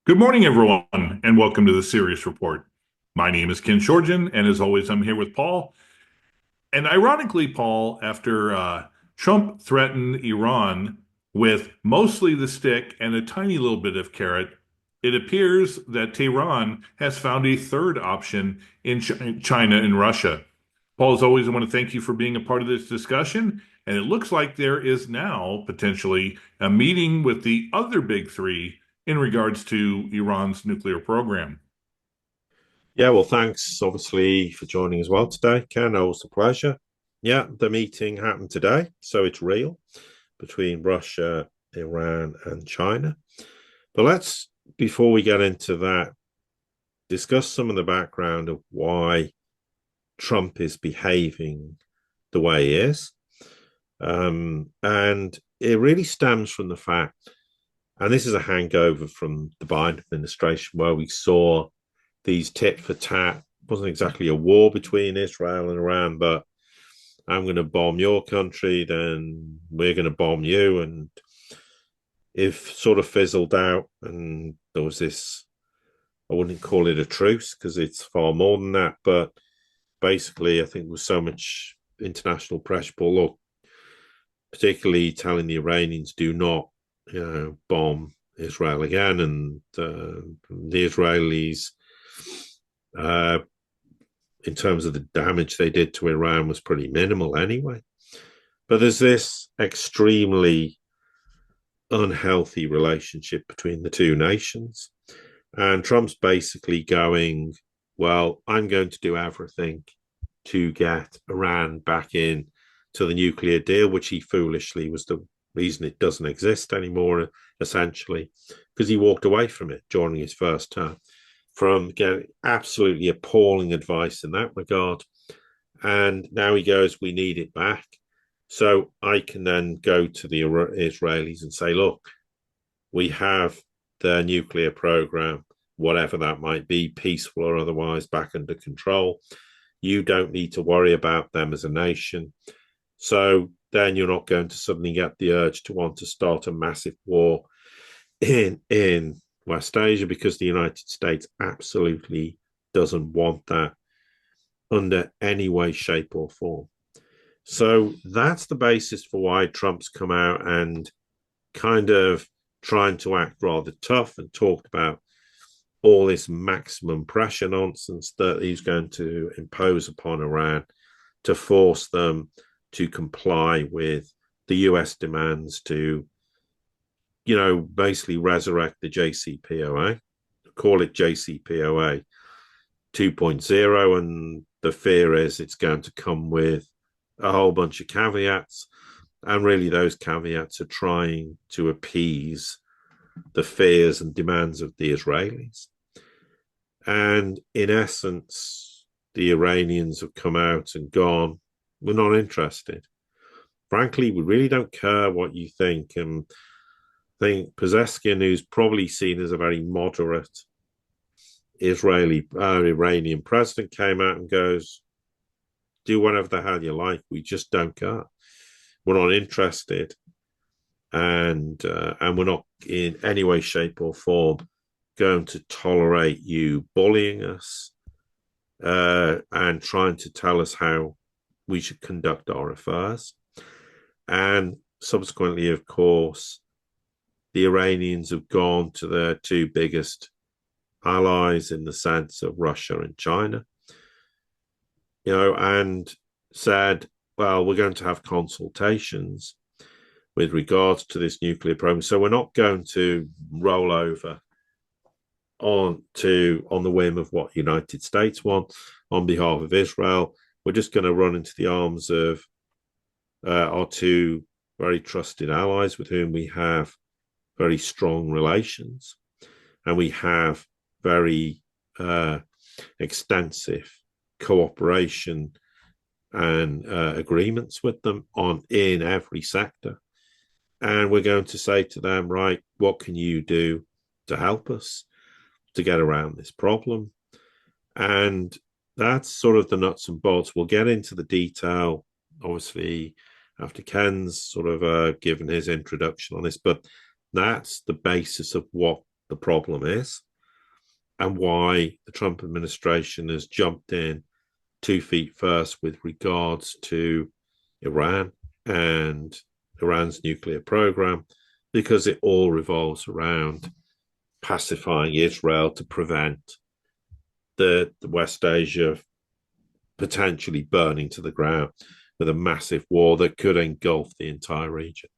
Good morning, everyone, and welcome to the Sirius Report. My name is Ken Shorgen, and as always, I'm here with Paul. And ironically, Paul, after Trump threatened Iran with mostly the stick and a tiny little bit of carrot, it appears that Tehran has found a third option in China and Russia. Paul, as always, I want to thank you for being a part of this discussion. And it looks like there is now potentially a meeting with the other big three in regards to Iran's nuclear program. Yeah, well, thanks obviously for joining as well today, Ken. Always a pleasure. Yeah, the meeting happened today, so it's real between Russia, Iran, and China. But let's, before we get into that, discuss some of the background of why Trump is behaving the way he is. And it really stems from the fact, and this is a hangover from the Biden administration, where we saw these tit for tat. It wasn't exactly a war between Israel and Iran, but I'm going to bomb your country, then we're going to bomb you. And if sort of fizzled out, and there was this, I wouldn't call it a truce because it's far more than that, but basically, I think there was so much international pressure. But look, particularly telling the Iranians, do not, bomb Israel again, and the Israelis, uh, in terms of the damage they did to Iran, was pretty minimal anyway. But there's this extremely unhealthy relationship between the two nations. And Trump's basically going, well, I'm going to do everything to get Iran back in to the nuclear deal, which he foolishly was the reason it doesn't exist anymore, essentially, because he walked away from it during his first term, from getting absolutely appalling advice in that regard. And now he goes, we need it back. So I can then go to the Israelis and say, look, we have their nuclear program, whatever that might be, peaceful or otherwise, back under control. You don't need to worry about them as a nation. So then you're not going to suddenly get the urge to want to start a massive war in West Asia, because the United States absolutely doesn't want that under any way, shape, or form. So that's the basis for why Trump's come out and kind of trying to act rather tough and talked about all this maximum pressure nonsense that he's going to impose upon Iran to force them to comply with the US demands to, basically resurrect the JCPOA, call it JCPOA 2.0. And the fear is it's going to come with a whole bunch of caveats. And really, those caveats are trying to appease the fears and demands of the Israelis. And in essence, the Iranians have come out and gone, we're not interested. Frankly, we really don't care what you think. And I think Pezeshkian, who's probably seen as a very moderate Iranian president, came out and goes, do whatever the hell you like. We just don't care. We're not interested. And we're not in any way, shape, or form going to tolerate you bullying us and trying to tell us how we should conduct our affairs. And subsequently, of course, the Iranians have gone to their two biggest allies in the sense of Russia and China, and said, well, we're going to have consultations with regards to this nuclear program. So we're not going to roll over on the whim of what the United States want on behalf of Israel. We're just going to run into the arms of our two very trusted allies with whom we have very strong relations, and we have very extensive cooperation and agreements with them in every sector. And we're going to say to them, right, what can you do to help us to get around this problem? And that's sort of the nuts and bolts. We'll get into the detail, obviously, after Ken's sort of given his introduction on this, but that's the basis of what the problem is and why the Trump administration has jumped in 2 feet first with regards to Iran and Iran's nuclear program, because it all revolves around pacifying Israel to prevent the West Asia potentially burning to the ground with a massive war that could engulf the entire region.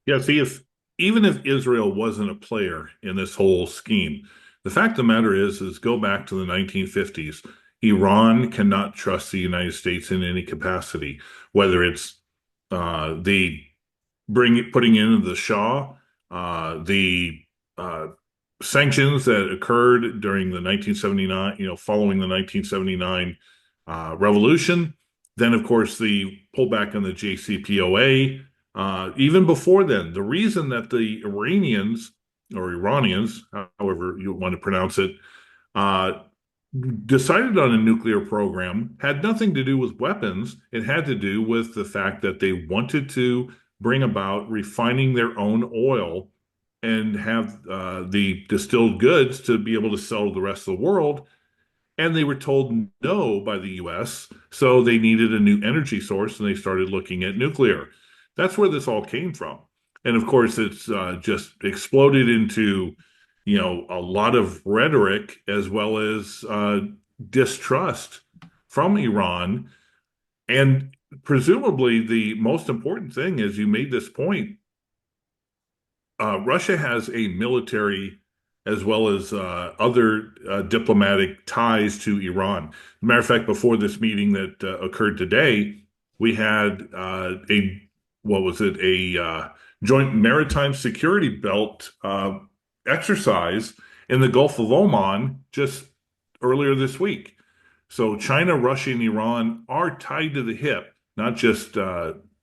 Yeah, see, if even if Israel wasn't a player in this whole scheme, the fact of the matter is go back to the 1950s. Iran cannot trust the United States in any capacity, whether it's the putting in the Shah, the uh, sanctions that occurred during the 1979, following the 1979 revolution. Then, of course, the pullback on the JCPOA. Even before then, the reason that the Iranians or Iranians, however you want to pronounce it, uh, decided on a nuclear program had nothing to do with weapons. It had to do with the fact that they wanted to bring about refining their own oil and have the distilled goods to be able to sell to the rest of the world. And they were told no by the US, so they needed a new energy source and they started looking at nuclear. That's where this all came from. And of course, it's just exploded into, a lot of rhetoric as well as distrust from Iran. And presumably, the most important thing is you made this point. Russia has a military as well as other diplomatic ties to Iran. As a matter of fact, before this meeting that occurred today, we had what was it, a joint maritime security belt exercise in the Gulf of Oman just earlier this week. So China, Russia, and Iran are tied to the hip, not just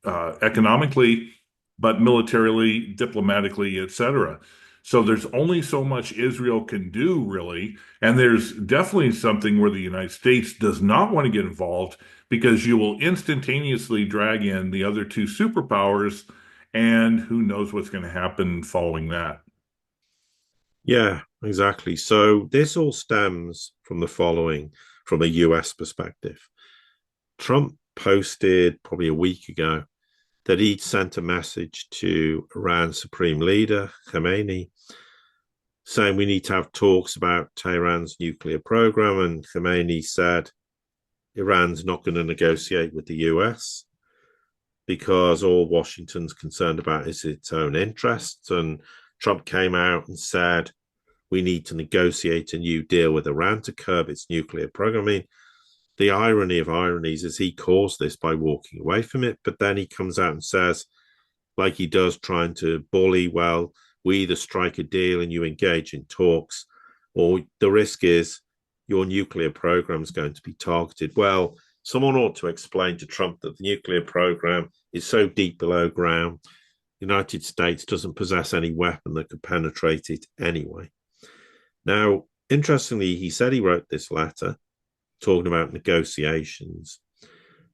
economically, but militarily, diplomatically, etc. So there's only so much Israel can do, really. And there's definitely something where the United States does not want to get involved because you will instantaneously drag in the other two superpowers, and who knows what's going to happen following that. Yeah, exactly. So this all stems from the following from a US perspective. Trump posted probably a week ago that he'd sent a message to Iran's supreme leader, Khamenei, saying we need to have talks about Tehran's nuclear program. And Khamenei said Iran's not going to negotiate with the US because all Washington's concerned about is its own interests. And Trump came out and said we need to negotiate a new deal with Iran to curb its nuclear program. I mean, the irony of ironies is he caused this by walking away from it, but then he comes out and says, like he does, trying to bully, well, we either strike a deal and you engage in talks, or the risk is your nuclear program is going to be targeted. Well, someone ought to explain to Trump that the nuclear program is so deep below ground, the United States doesn't possess any weapon that could penetrate it anyway. Now, interestingly, he said he wrote this letter talking about negotiations.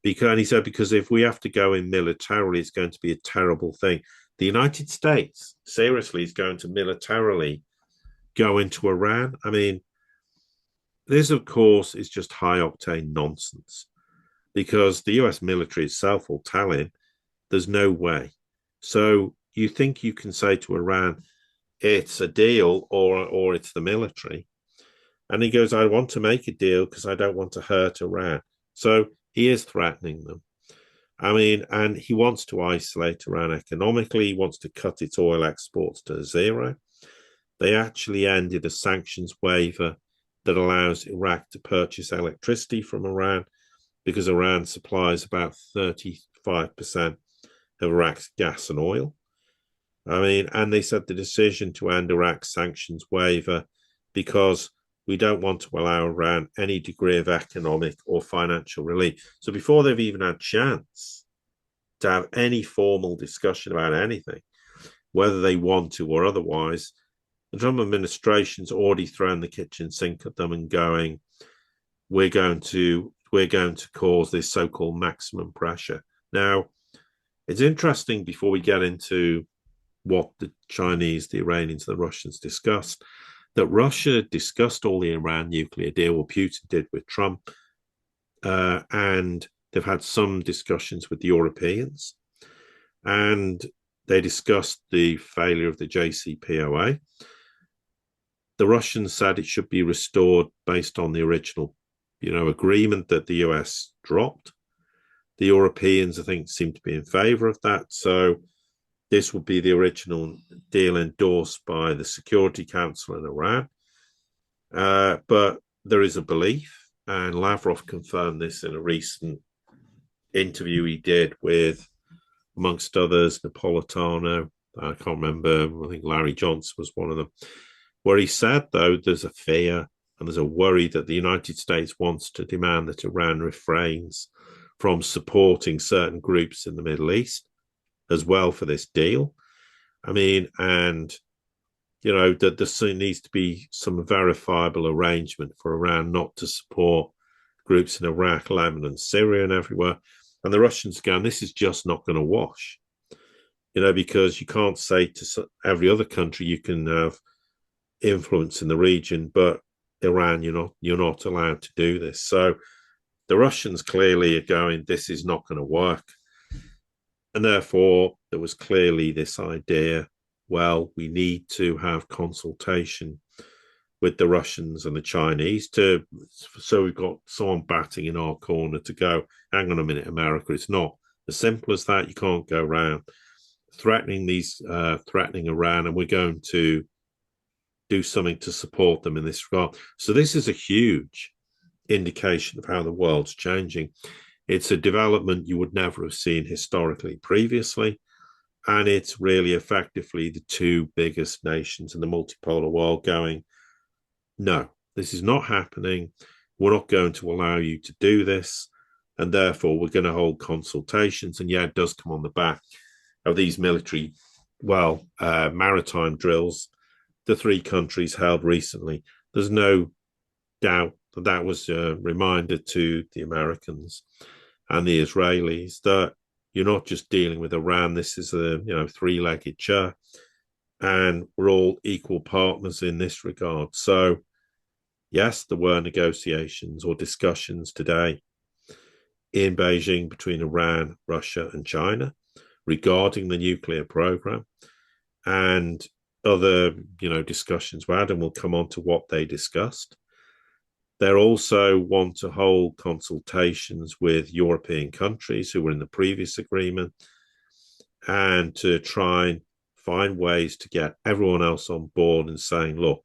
And he said, because if we have to go in militarily, it's going to be a terrible thing. The United States, seriously, is going to militarily go into Iran. I mean, this, of course, is just high octane nonsense because the US military itself will tell him there's no way. So you think you can say to Iran, it's a deal or it's the military. And he goes, I want to make a deal because I don't want to hurt Iran. So he is threatening them. I mean, and he wants to isolate Iran economically. He wants to cut its oil exports to zero. They actually ended a sanctions waiver that allows Iraq to purchase electricity from Iran because Iran supplies about 35% of Iraq's gas and oil. I mean, and they said the decision to end Iraq's sanctions waiver because we don't want to allow Iran any degree of economic or financial relief. So before they've even had a chance to have any formal discussion about anything, whether they want to or otherwise, the Trump administration's already thrown the kitchen sink at them and going, we're going to cause this so-called maximum pressure. Now, it's interesting before we get into what the Chinese, the Iranians, the Russians discussed, that Russia discussed all the Iran nuclear deal, what Putin did with Trump, and they've had some discussions with the Europeans, and they discussed the failure of the JCPOA. The Russians said it should be restored based on the original, agreement that the US dropped. The Europeans, I think, seem to be in favor of that. So this would be the original deal endorsed by the Security Council in Iran. But there is a belief, and Lavrov confirmed this in a recent interview he did with, amongst others, Napolitano. I can't remember. I think Larry Johnson was one of them, where he said, though, there's a fear and there's a worry that the United States wants to demand that Iran refrains from supporting certain groups in the Middle East as well for this deal. I mean, and, that there needs to be some verifiable arrangement for Iran not to support groups in Iraq, Lebanon, Syria, and everywhere. And the Russians again, this is just not going to wash, because you can't say to every other country you can have influence in the region, but Iran, you're not allowed to do this. So the Russians clearly are going, this is not going to work. And therefore, there was clearly this idea, well, we need to have consultation with the Russians and the Chinese so we've got someone batting in our corner to go, hang on a minute, America, it's not as simple as that. You can't go around threatening Iran, and we're going to do something to support them in this regard. So this is a huge indication of how the world's changing. It's a development you would never have seen historically previously. And it's really effectively the two biggest nations in the multipolar world going, no, this is not happening. We're not going to allow you to do this. And therefore, we're going to hold consultations. And yeah, it does come on the back of these military, maritime drills the three countries held recently. There's no doubt that was a reminder to the Americans and the Israelis that you're not just dealing with Iran. This is a three-legged chair, and we're all equal partners in this regard. So, yes, there were negotiations or discussions today in Beijing between Iran, Russia, and China regarding the nuclear program, and other discussions were had, and we'll come on to what they discussed. They also want to hold consultations with European countries who were in the previous agreement, and to try and find ways to get everyone else on board and saying, look,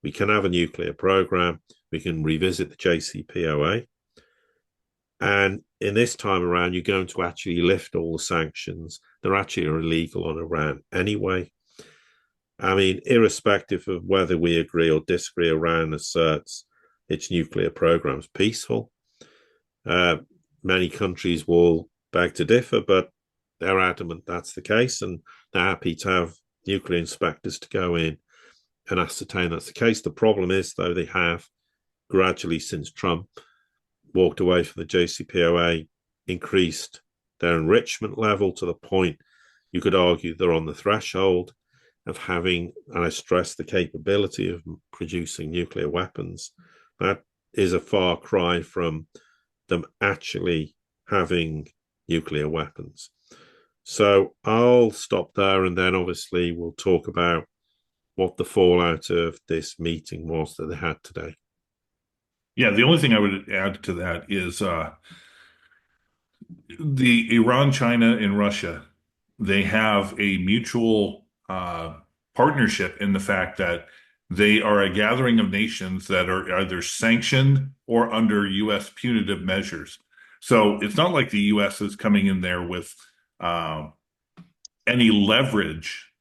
we can have a nuclear program, we can revisit the JCPOA, and in this time around, you're going to actually lift all the sanctions. They're actually illegal on Iran anyway. I mean, irrespective of whether we agree or disagree, Iran asserts its nuclear program is peaceful. Many countries will beg to differ, but they're adamant that's the case, and they're happy to have nuclear inspectors to go in and ascertain that's the case. The problem is, though, they have gradually, since Trump walked away from the JCPOA, increased their enrichment level to the point you could argue they're on the threshold of having, and I stress, the capability of producing nuclear weapons. That is a far cry from them actually having nuclear weapons. So I'll stop there, and then obviously we'll talk about what the fallout of this meeting was that they had today. Yeah, the only thing I would add to that is the Iran, China, and Russia, they have a mutual partnership in the fact that they are a gathering of nations that are either sanctioned or under U.S. punitive measures. So it's not like the U.S. is coming in there with any leverage.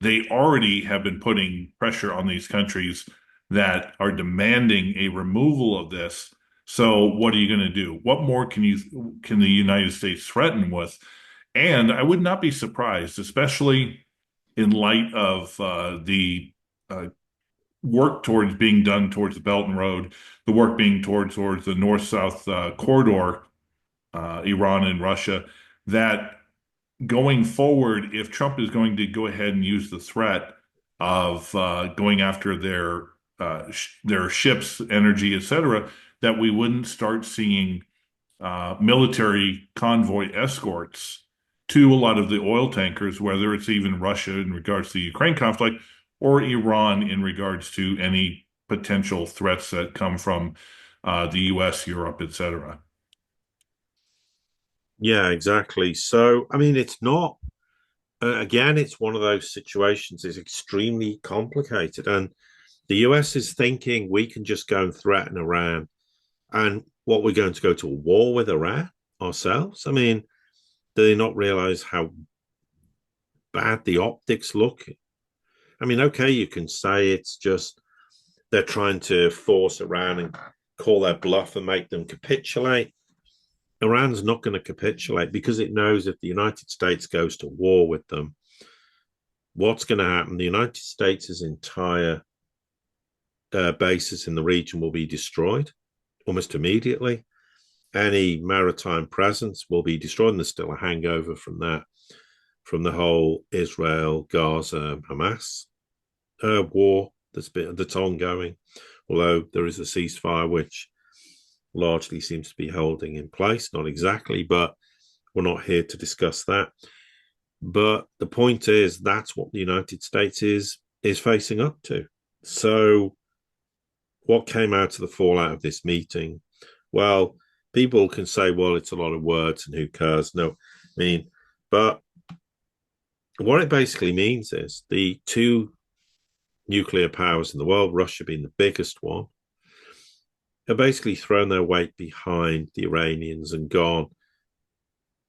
They already have been putting pressure on these countries that are demanding a removal of this. So what are you going to do? What more can the United States threaten with? And I would not be surprised, especially in light of the work towards being done towards the Belt and Road, the work being towards the North-South corridor, Iran and Russia, that going forward, if Trump is going to go ahead and use the threat of going after their ships, energy, et cetera, that we wouldn't start seeing military convoy escorts to a lot of the oil tankers, whether it's even Russia in regards to the Ukraine conflict or Iran in regards to any potential threats that come from the US, Europe, et cetera. Yeah, exactly. So, I mean, it's not, again, it's one of those situations. It's extremely complicated. And the US is thinking we can just go and threaten Iran. And what, we're going to go to a war with Iran ourselves? I mean, do they not realize how bad the optics look? I mean, okay, you can say it's just they're trying to force Iran and call their bluff and make them capitulate. Iran's not going to capitulate because it knows if the United States goes to war with them, what's going to happen? The United States' entire bases in the region will be destroyed almost immediately. Any maritime presence will be destroyed, and there's still a hangover from that, from the whole Israel, Gaza, Hamas war that's ongoing. Although there is a ceasefire which largely seems to be holding in place, not exactly, but we're not here to discuss that. But the point is, that's what the United States is facing up to. So, what came out of the fallout of this meeting? Well, people can say, well, it's a lot of words and who cares? No, I mean, but what it basically means is the two nuclear powers in the world, Russia being the biggest one, have basically thrown their weight behind the Iranians and gone,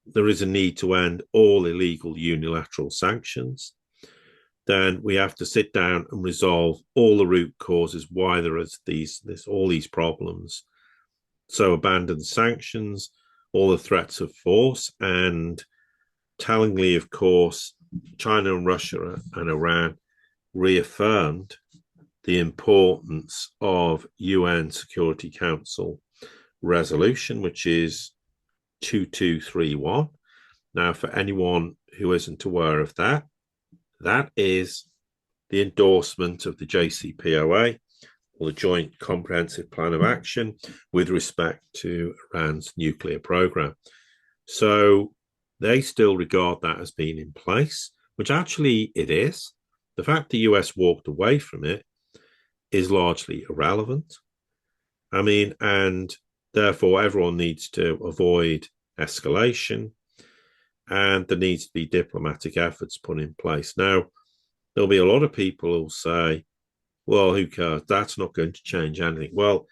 there is a need to end all illegal unilateral sanctions. Then we have to sit down and resolve all the root causes why there is all these problems. So abandon sanctions, all the threats of force, and tellingly, of course, China and Russia and Iran reaffirmed the importance of UN Security Council resolution, which is 2231. Now, for anyone who isn't aware of that, that is the endorsement of the JCPOA, or the Joint Comprehensive Plan of Action, with respect to Iran's nuclear program. So they still regard that as being in place, which actually it is. The fact the US walked away from it is largely irrelevant. I mean, and therefore everyone needs to avoid escalation, and there needs to be diplomatic efforts put in place. Now, there'll be a lot of people who'll say, well, who cares? That's not going to change anything. Well,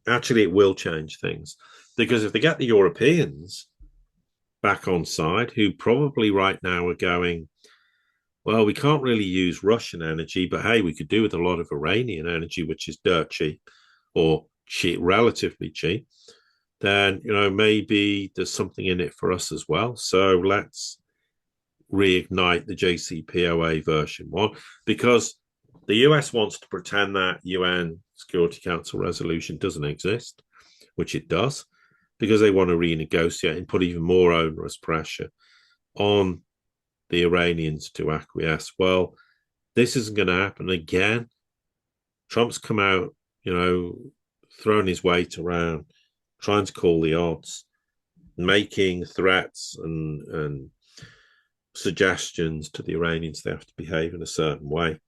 actually, it will change things, because if they get the Europeans back on side, who probably right now are going, well, we can't really use Russian energy, but hey, we could do with a lot of Iranian energy, which is dirt cheap or cheap, relatively cheap, then, maybe there's something in it for us as well. So let's reignite the JCPOA version 1, because the US wants to pretend that UN Security Council resolution doesn't exist, which it does, because they want to renegotiate and put even more onerous pressure on the Iranians to acquiesce. Well, this isn't going to happen again. Trump's come out, throwing his weight around, trying to call the odds, making threats and suggestions to the Iranians they have to behave in a certain way.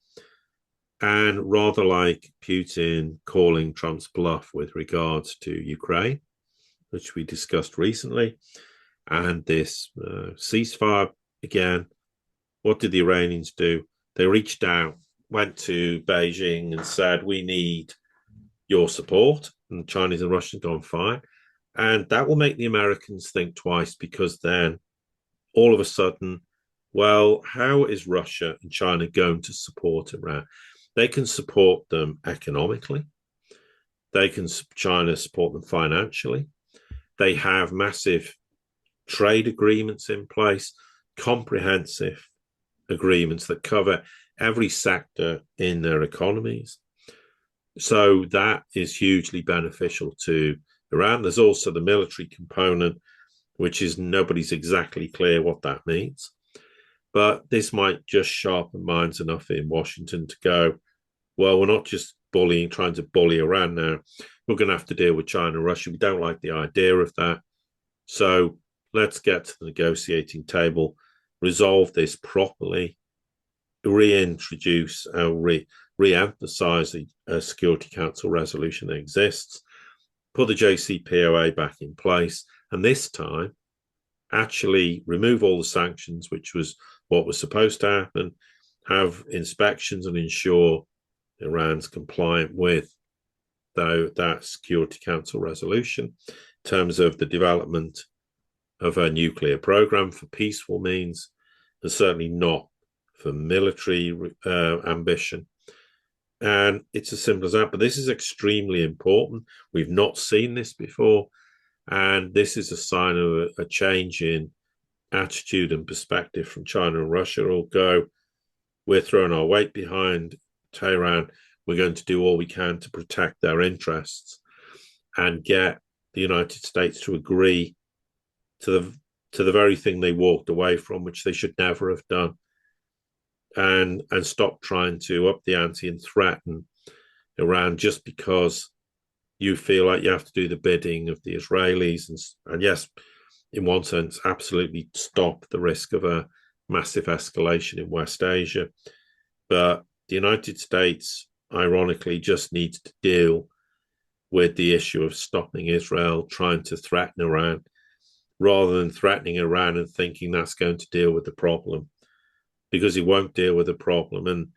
And rather like Putin calling Trump's bluff with regards to Ukraine, which we discussed recently, and this ceasefire again, what did the Iranians do? They reached out, went to Beijing and said, we need your support. And the Chinese and Russians gone fine. And that will make the Americans think twice, because then all of a sudden, well, how is Russia and China going to support Iran? They can support them economically. China support them financially. They have massive trade agreements in place, comprehensive agreements that cover every sector in their economies. So that is hugely beneficial to Iran. There's also the military component, which is nobody's exactly clear what that means. But this might just sharpen minds enough in Washington to go, well, we're not just trying to bully Iran now. We're going to have to deal with China and Russia. We don't like the idea of that. So let's get to the negotiating table, resolve this properly, reintroduce re-emphasize the Security Council resolution that exists, put the JCPOA back in place, and this time actually remove all the sanctions, which was what was supposed to happen, have inspections and ensure Iran's compliant with that Security Council resolution in terms of the development of a nuclear program for peaceful means, and certainly not for military ambition. And it's as simple as that. But this is extremely important. We've not seen this before. And this is a sign of a change in attitude and perspective from China and Russia. All go, we're throwing our weight behind Tehran. We're going to do all we can to protect their interests and get the United States to agree to the very thing they walked away from, which they should never have done, and stop trying to up the ante and threaten Iran just because you feel like you have to do the bidding of the Israelis, and yes, in one sense, absolutely stop the risk of a massive escalation in West Asia. But the United States, ironically, just needs to deal with the issue of stopping Israel trying to threaten Iran, rather than threatening Iran and thinking that's going to deal with the problem, because it won't deal with the problem. And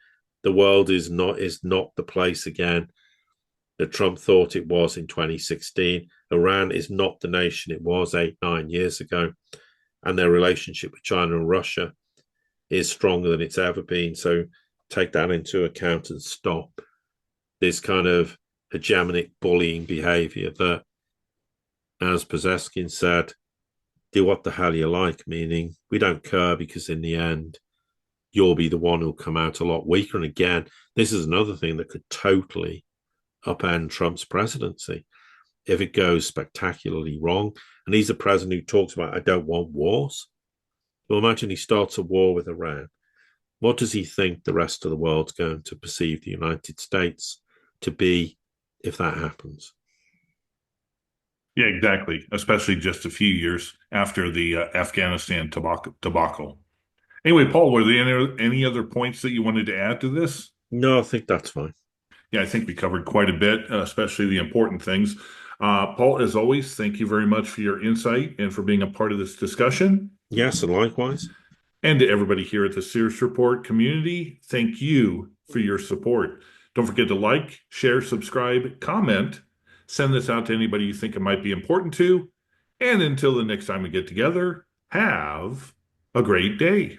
the world is not the place again that Trump thought it was in 2016. Iran is not the nation it was 8-9 years ago. And their relationship with China and Russia is stronger than it's ever been. So take that into account and stop this kind of hegemonic bullying behavior that, as Pozeskin said, do what the hell you like, meaning we don't care because in the end, you'll be the one who'll come out a lot weaker. And again, this is another thing that could totally upend Trump's presidency if it goes spectacularly wrong. And he's a president who talks about, I don't want wars. Well, imagine he starts a war with Iran. What does he think the rest of the world's going to perceive the United States to be if that happens? Yeah, exactly. Especially just a few years after the Afghanistan debacle. Anyway, Paul, were there any other points that you wanted to add to this? No, I think that's fine. Yeah, I think we covered quite a bit, especially the important things. Paul, as always, thank you very much for your insight and for being a part of this discussion. Yes, and likewise. And to everybody here at the Sirius Report community, thank you for your support. Don't forget to like, share, subscribe, comment, send this out to anybody you think it might be important to. And until the next time we get together, have a great day.